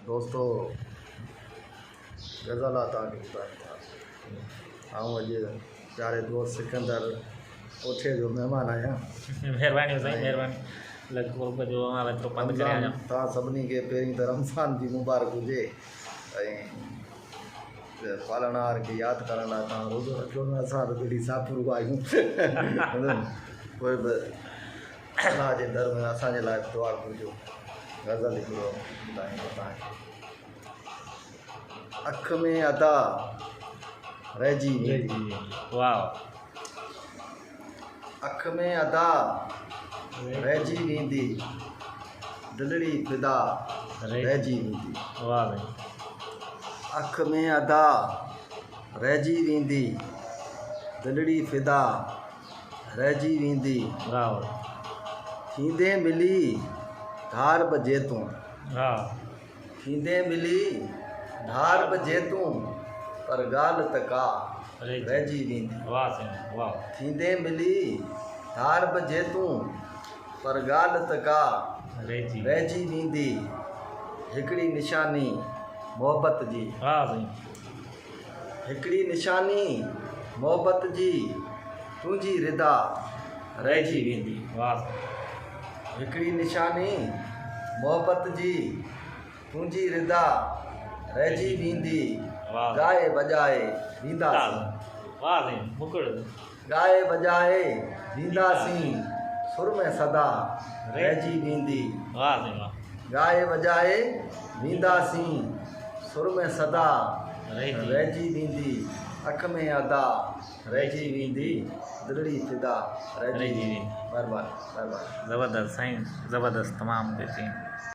दोस्तों गज़ल तव्हांखे ॿुधायूं था। ऐं अॼु प्यारे दोस्त सिकंदर कोठे जो महिमान आहियां। महिरबानी साईं, महिरबानी। लॻभॻि जो एतिरो पंधु करे आहियां। तव्हां सभिनी खे पहिरीं त रमज़ान जी मुबारक हुजे ऐं पालणहार खे यादि करण लाइ तव्हां रोज़ो रखियो न। असां त कॾहिं सापुर आहियूं पोइ बि अलाह जे दर में असांजे लाइ दुआ घुरिजो। गज़ल हिकिड़ो ॿुधायूं थो तव्हांखे। अख में अदा रहिजी वेंदी, वाह। अख में अदा रहिजी वेंदी, दिलड़ी फिदा रहिजी वेंदी। वाह भाई। अख में अदा रहिजी वेंदी, दिलड़ी फिदा रहिजी वेंदी। वाह। थींदे मिली धार बजे तूं, वाह। थींदे मिली धार बजे तूं, पर ॻाल्हि त का रहिजी वेंदी। वाह साईं, वाह। थींदे मिली धार बजे तूं, पर ॻाल्हि त का रहिजी वेंदी। हिकिड़ी निशानी मोहबत जी, वाह साईं। हिकिड़ी निशानी मोहबत जी, तुंहिंजी रिदा रहिजी वेंदी। वाह। हिकिड़ी निशानी मोहबत जी, तुंहिंजी रिदा रहिजी वेंदी। गाए बजाए वेंदासीं, वाह साईं, मुकुड़। गाए बजाए वेंदासीं, सुर में सदा रहिजी वेंदी। वाह साईं, वाह। गाए बजाए वेंदासीं, सुर में सदा रहिजी वेंदी। अख में अदा रहिजी वेंदी, दिलड़ी फिदा रहिजी वेंदी। महिरबानी, महिरबानी। ज़बरदस्त साईं, ज़बरदस्त, तमामु बेहतरीन।